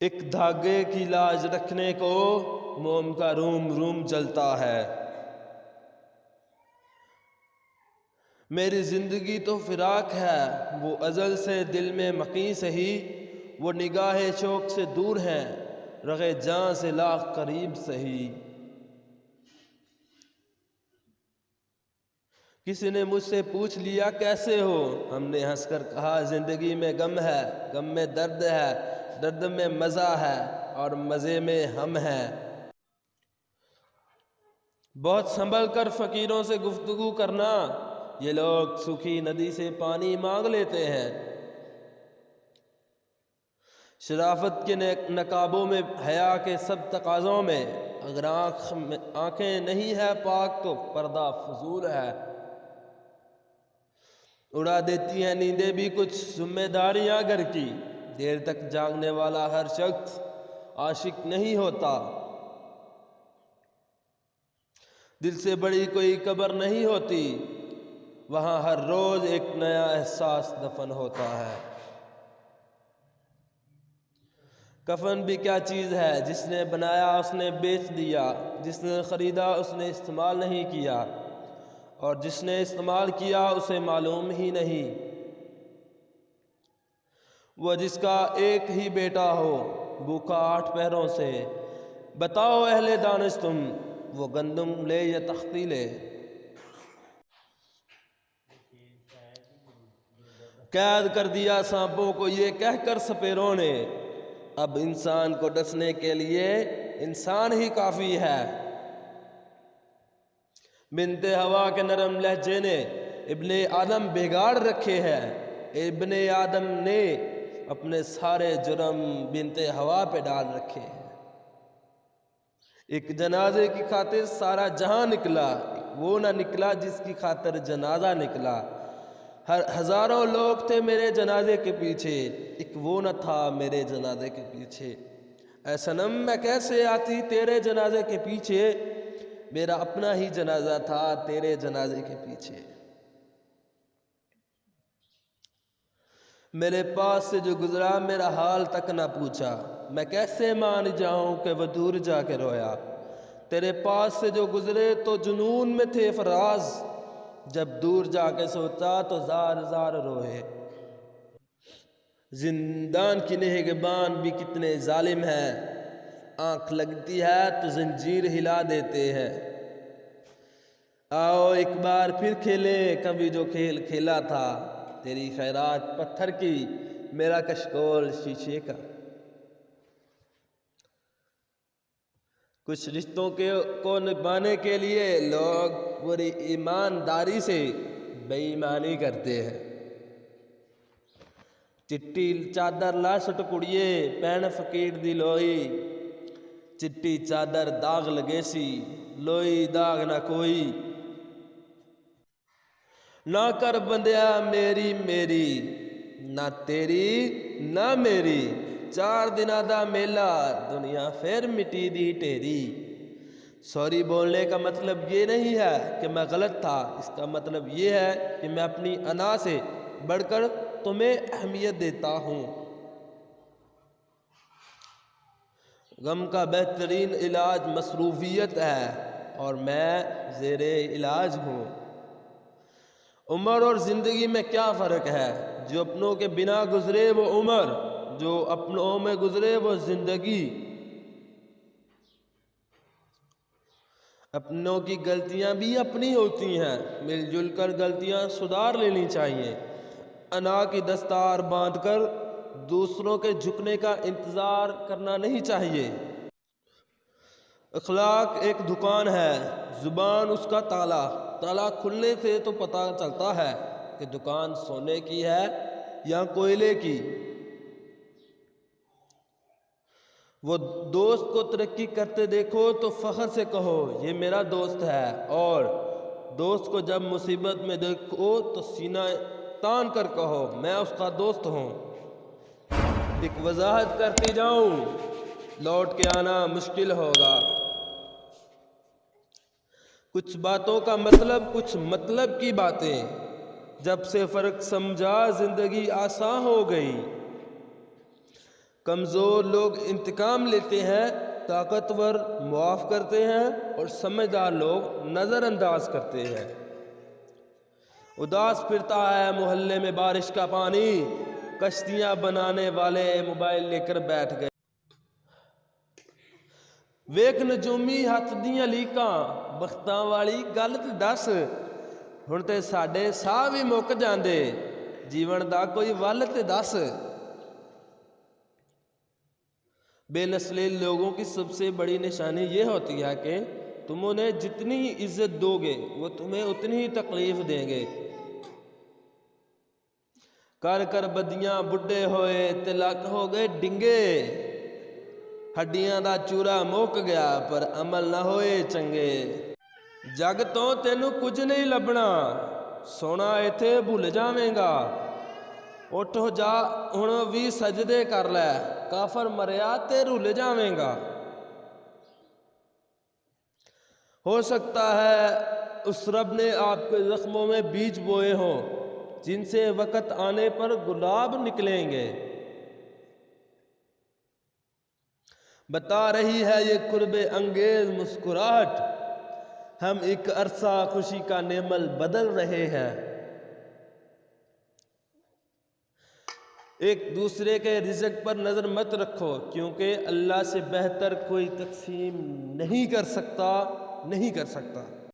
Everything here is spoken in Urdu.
ایک دھاگے کی لاج رکھنے کو موم کا روم روم جلتا ہے۔ میری زندگی تو فراق ہے، وہ ازل سے دل میں مقیں سہی، وہ نگاہ شوق سے دور ہیں، رغ جاں سے لاکھ قریب سہی۔ کسی نے مجھ سے پوچھ لیا کیسے ہو، ہم نے ہنس کر کہا زندگی میں غم ہے، غم میں درد ہے، درد میں مزہ ہے، اور مزے میں ہم ہیں۔ بہت سنبھل کر فقیروں سے گفتگو کرنا، یہ لوگ سوکھی ندی سے پانی مانگ لیتے ہیں۔ شرافت کے نقابوں میں، حیا کے سب تقاضوں میں، اگر آنکھیں نہیں ہے پاک تو پردہ فضول ہے۔ اڑا دیتی ہیں نیندیں بھی کچھ ذمہ داریاں گھر کی، دیر تک جاگنے والا ہر شخص عاشق نہیں ہوتا۔ دل سے بڑی کوئی قبر نہیں ہوتی، وہاں ہر روز ایک نیا احساس دفن ہوتا ہے۔ کفن بھی کیا چیز ہے، جس نے بنایا اس نے بیچ دیا، جس نے خریدا اس نے استعمال نہیں کیا، اور جس نے استعمال کیا اسے معلوم ہی نہیں۔ وہ جس کا ایک ہی بیٹا ہو، بھوکا 8 پہروں سے، بتاؤ اہل دانش تم، وہ گندم لے یا تختی لے۔ قید کر دیا سانپوں کو یہ کہہ کر سپیروں نے، اب انسان کو ڈسنے کے لیے انسان ہی کافی ہے۔ بنت ہوا کے نرم لہجے نے ابن آدم بگاڑ رکھے ہیں، ابن آدم نے اپنے سارے جرم بنت ہوا پہ ڈال رکھے ہیں۔ ایک جنازے کی خاطر سارا جہاں نکلا، وہ نہ نکلا جس کی خاطر جنازہ نکلا۔ ہزاروں لوگ تھے میرے جنازے کے پیچھے، ایک وہ نہ تھا میرے جنازے کے پیچھے۔ اے صنم میں کیسے آتی تیرے جنازے کے پیچھے، میرا اپنا ہی جنازہ تھا تیرے جنازے کے پیچھے۔ میرے پاس سے جو گزرا میرا حال تک نہ پوچھا، میں کیسے مان جاؤں کہ وہ دور جا کے رویا۔ تیرے پاس سے جو گزرے تو جنون میں تھے فراز، جب دور جا کے سوچا تو زار زار روئے۔ زندان کی نگہبان بھی کتنے ظالم ہیں، آنکھ لگتی ہے تو زنجیر ہلا دیتے ہیں۔ آؤ ایک بار پھر کھیلیں کبھی جو کھیل کھیلا تھا، تیری خیرات پتھر کی، میرا کشکول شیشے کا۔ کچھ رشتوں کو نبھانے کے لیے لوگ پوری ایمانداری سے بے ایمانی کرتے ہیں۔ چٹی چادر لا سٹ کڑیے پہن فقیر دی لوئی، چٹی چادر داغ لگے سی لوئی داغ نہ کوئی۔ نہ کر بندیا میری میری، نہ تیری نہ میری، 4 دناں دا میلہ دنیا پھر مٹی دی ٹھیری۔ سوری بولنے کا مطلب یہ نہیں ہے کہ میں غلط تھا، اس کا مطلب یہ ہے کہ میں اپنی انا سے بڑھ کر تمہیں اہمیت دیتا ہوں۔ غم کا بہترین علاج مصروفیت ہے، اور میں زیر علاج ہوں۔ عمر اور زندگی میں کیا فرق ہے، جو اپنوں کے بنا گزرے وہ عمر، جو اپنوں میں گزرے وہ زندگی۔ اپنوں کی غلطیاں بھی اپنی ہوتی ہیں، مل جل کر غلطیاں سدھار لینی چاہیے۔ انا کی دستار باندھ کر دوسروں کے جھکنے کا انتظار کرنا نہیں چاہیے۔ اخلاق ایک دکان ہے، زبان اس کا تالا، تالا کھلنے سے تو پتہ چلتا ہے کہ دکان سونے کی ہے یا کوئلے کی۔ وہ دوست کو ترقی کرتے دیکھو تو فخر سے کہو یہ میرا دوست ہے، اور دوست کو جب مصیبت میں دیکھو تو سینہ تان کر کہو میں اس کا دوست ہوں۔ ایک وضاحت کرتی جاؤں، لوٹ کے آنا مشکل ہوگا۔ کچھ باتوں کا مطلب، کچھ مطلب کی باتیں، جب سے فرق سمجھا زندگی آسان ہو گئی۔ کمزور لوگ انتقام لیتے ہیں، طاقتور معاف کرتے ہیں اور سمجھدار لوگ نظر انداز کرتے ہیں۔ اداس پھرتا ہے محلے میں بارش کا پانی، کشتیاں بنانے والے موبائل لے کر بیٹھ گئے۔ ویک نجومی ہاتھ دیاں لیکاں، بختاں والی گل تے دس، ہن تے ساڈے ساہ بھی مک جاندے، جیون دا کوئی ول تے دس۔ بے نسلی لوگوں کی سب سے بڑی نشانی یہ ہوتی ہے کہ تم انہیں جتنی عزت دو گے وہ تمہیں اتنی ہی تکلیف دیں گے۔ کر کر بدیاں بڈھے ہوئے تے لک ہو گئے ڈنگے، ہڈیاں دا چورا مک گیا پر عمل نہ ہوئے چنگے۔ جگ تو تینوں کچھ نہیں لبنا، سونا ایتھے بھول جاویں گا، اٹھ جا ہن وی سجدے کر لے، کافر مریا تے رل جاویں گا۔ ہو سکتا ہے اس رب نے آپ کے زخموں میں بیج بوئے ہوں جن سے وقت آنے پر گلاب نکلیں گے۔ بتا رہی ہے یہ قرب انگیز مسکراہٹ، ہم ایک عرصہ خوشی کا نیمل بدل رہے ہیں۔ ایک دوسرے کے رزق پر نظر مت رکھو، کیونکہ اللہ سے بہتر کوئی تقسیم نہیں کر سکتا۔